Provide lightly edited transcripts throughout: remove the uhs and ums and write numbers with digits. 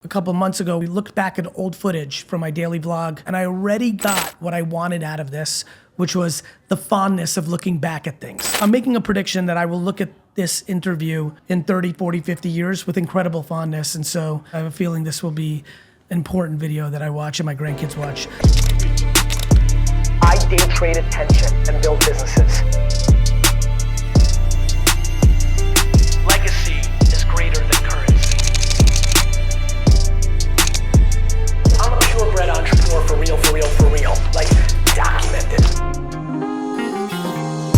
A couple months ago, we looked back at old footage from my daily vlog, and I already got what I wanted out of this, which was the fondness of looking back at things. I'm making a prediction that I will look at this interview in 30, 40, 50 years with incredible fondness, and so I have a feeling this will be an important video that I watch and my grandkids watch. I day trade attention and build businesses. Legacy is greater than currency. I'm a purebred entrepreneur for real, for real, for real. Like, documented.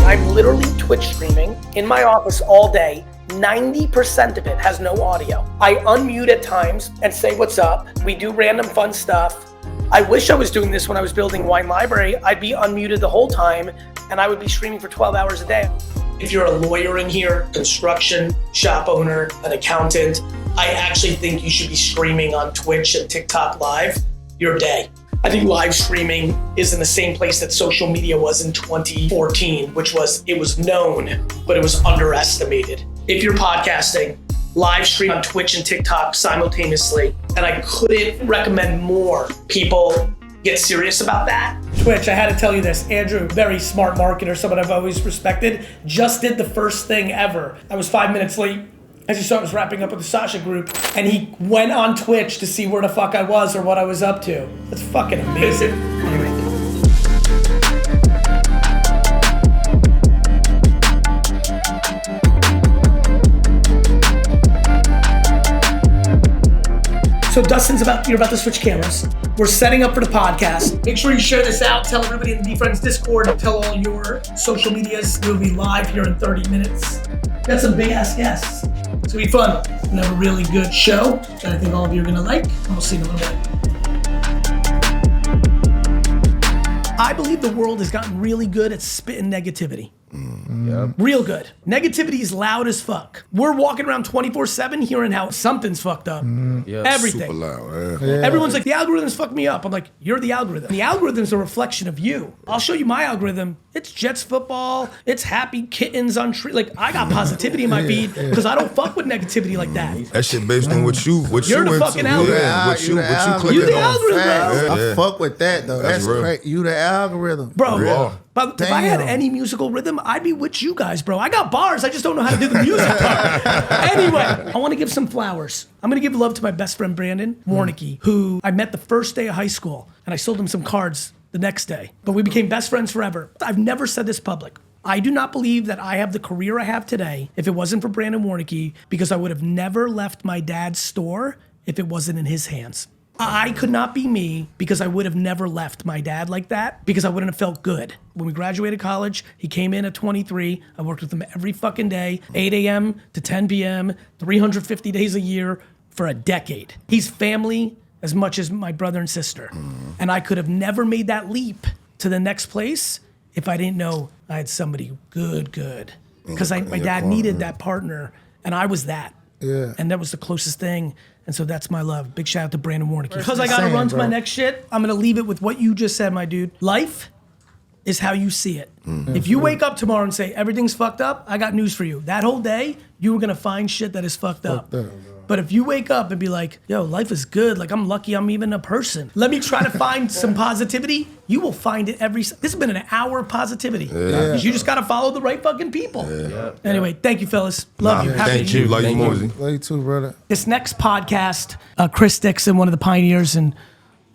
I'm literally Twitch streaming in my office all day. 90% of it has no audio. I unmute at times and say what's up. We do random fun stuff. I wish I was doing this when I was building Wine Library. I'd be unmuted the whole time and I would be streaming for 12 hours a day. If you're a lawyer in here, construction, shop owner, an accountant, I actually think you should be streaming on Twitch and TikTok live your day. I think live streaming is in the same place that social media was in 2014, which was, it was known, but it was underestimated. If you're podcasting, live stream on Twitch and TikTok simultaneously, and I couldn't recommend more people get serious about that. Twitch, I had to tell you this, Andrew, very smart marketer, someone I've always respected, just did the first thing ever. I was 5 minutes late. As you saw, I was wrapping up with the Sasha Group, and he went on Twitch to see where the fuck I was or what I was up to. That's fucking amazing. Anyway. So Dustin's you're about to switch cameras. We're setting up for the podcast. Make sure you share this out. Tell everybody in the VeeFriends Discord. Tell all your social medias. We'll be live here in 30 minutes. Got some big ass guests. It's gonna be fun. We're gonna have a really good show that I think all of you are gonna like. And we'll see you in a little bit. I believe the world has gotten really good at spitting negativity. Yep. Real good. Negativity is loud as fuck. We're walking around 24/7 hearing how something's fucked up. Yeah, everything. super loud. Yeah. Everyone's like, the algorithm's fucked me up. I'm like, you're the algorithm. The algorithm's a reflection of you. I'll show you my algorithm. It's Jets football. It's happy kittens on tree. Like, I got positivity in my feed because I don't fuck with negativity like that. That shit based on what you You're the fucking algorithm. Yeah, what you clicking You the on. algorithm, bro. I fuck with that though. That's crazy. You the algorithm, bro. But if I had any musical rhythm, I'd be with you guys, bro. I got bars. I just don't know how to do the music part. Anyway, I want to give some flowers. I'm going to give love to my best friend, Brandon Warnicki, who I met the first day of high school, and I sold him some cards the next day. But we became best friends forever. I've never said this public. I do not believe that I have the career I have today if it wasn't for Brandon Warnicki, because I would have never left my dad's store if it wasn't in his hands. I could not be me because I would have never left my dad like that, because I wouldn't have felt good. When we graduated college, he came in at 23. I worked with him every fucking day, 8 a.m. to 10 p.m., 350 days a year for a decade. He's family as much as my brother and sister. And I could have never made that leap to the next place if I didn't know I had somebody good. Because my dad needed that partner, and I was that. Yeah. And that was the closest thing. And so that's my love. Big shout out to Brandon Warnicki. Because I gotta run to my next shit, I'm gonna leave it with what you just said, my dude. Life is how you see it. If you wake up tomorrow and say, everything's fucked up, I got news for you. That whole day, you were gonna find shit that is fucked up. But if you wake up and be like, yo, life is good, like I'm lucky I'm even a person. Let me try to find some positivity. You will find it this has been an hour of positivity. Yeah. You just gotta follow the right fucking people. Anyway, thank you, fellas. Love you. Thank you. Love you, Mosey. Love you too, brother. This next podcast, Chris Dixon, one of the pioneers in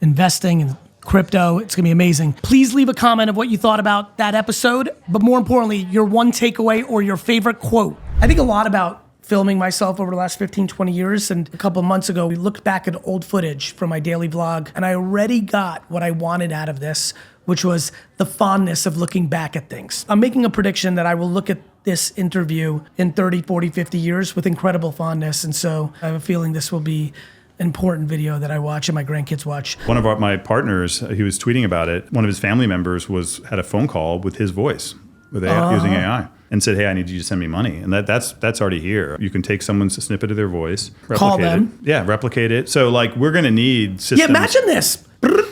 investing and crypto, it's gonna be amazing. Please leave a comment of what you thought about that episode, but more importantly, your one takeaway or your favorite quote. I think a lot about filming myself over the last 15, 20 years. And a couple of months ago, we looked back at old footage from my daily vlog, and I already got what I wanted out of this, which was the fondness of looking back at things. I'm making a prediction that I will look at this interview in 30, 40, 50 years with incredible fondness. And so I have a feeling this will be an important video that I watch and my grandkids watch. One of my partners, he was tweeting about it. One of his family members had a phone call with his voice, with using AI. And said, hey, I need you to send me money. And that's already here. You can take someone's snippet of their voice, replicate Call them. it. Yeah, replicate it. So like we're gonna need systems. Yeah, imagine this.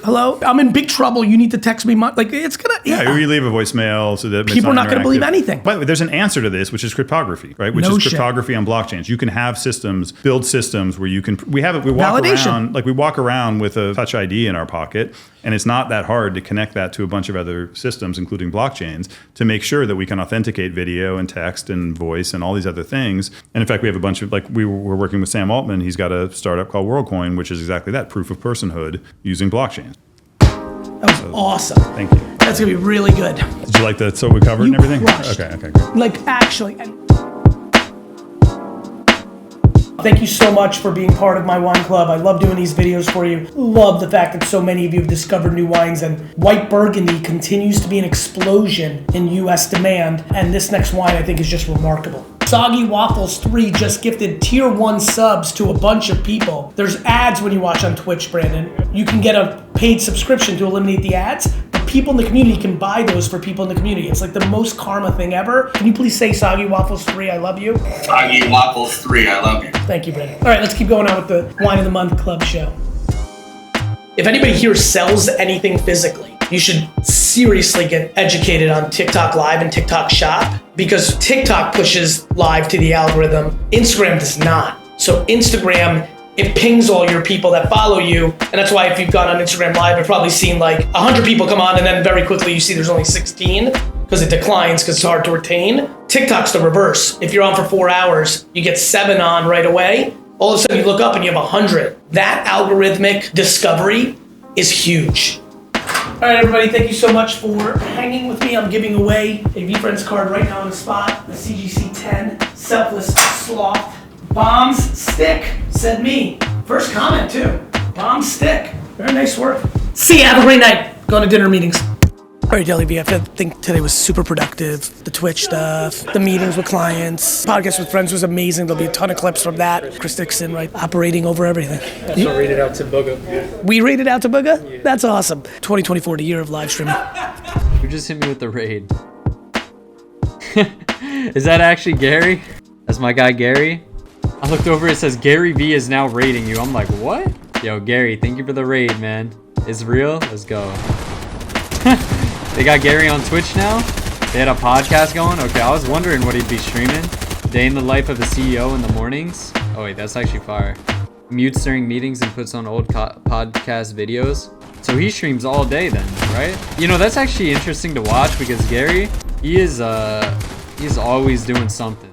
hello, I'm in big trouble. You need to text me. Like it's gonna. Yeah, you leave a voicemail so that people are not going to believe anything. By the way, there's an answer to this, which is cryptography, right? Which is cryptography on blockchains. You can have systems, build systems where you can. We walk Validation. around like we walk around with a Touch ID in our pocket, and it's not that hard to connect that to a bunch of other systems, including blockchains, to make sure that we can authenticate video and text and voice and all these other things. And in fact, we have a bunch of we're working with Sam Altman. He's got a startup called WorldCoin, which is exactly that, proof of personhood using blockchain. That was awesome. Thank you. That's gonna be really good. Did you like that? So we covered and everything? Crushed. Okay, great. Like actually. Thank you so much for being part of my wine club. I love doing these videos for you. Love the fact that so many of you have discovered new wines, and white Burgundy continues to be an explosion in US demand. And this next wine I think is just remarkable. Soggy Waffles 3 just gifted tier 1 subs to a bunch of people. There's ads when you watch on Twitch, Brandon. You can get a paid subscription to eliminate the ads, but people in the community can buy those for people in the community. It's like the most karma thing ever. Can you please say Soggy Waffles 3, I love you? Soggy Waffles 3, I love you. Thank you, Brandon. All right, let's keep going on with the Wine of the Month Club show. If anybody here sells anything physically, you should seriously get educated on TikTok Live and TikTok Shop, because TikTok pushes live to the algorithm. Instagram does not. So Instagram, it pings all your people that follow you. And that's why if you've gone on Instagram Live, you've probably seen like 100 people come on and then very quickly you see there's only 16 because it declines because it's hard to retain. TikTok's the reverse. If you're on for 4 hours, you get 7 on right away. All of a sudden you look up and you have 100. That algorithmic discovery is huge. All right, everybody, thank you so much for hanging with me. I'm giving away a VeeFriends card right now on the spot. The CGC 10 Selfless Sloth. Bombs stick, said me. First comment, too. Bombs stick. Very nice work. See ya. Have a great night. Going to dinner meetings. All right, DailyVee, I think today was super productive. The Twitch stuff, the meetings with clients, podcast with friends was amazing. There'll be a ton of clips from that. Chris Dixon, right, operating over everything. Also rated out to Booga. We rated out to Booga? Yeah. That's awesome. 2024, the year of live streaming. Who just hit me with the raid? Is that actually Gary? That's my guy Gary. I looked over, it says GaryVee is now raiding you. I'm like, what? Yo, Gary, thank you for the raid, man. It's real? Let's go. They got Gary on Twitch now? They had a podcast going? Okay, I was wondering what he'd be streaming. Day in the life of a CEO in the mornings. Oh wait, that's actually fire. Mutes during meetings and puts on old podcast videos. So he streams all day then, right? You know, that's actually interesting to watch because Gary, he's always doing something.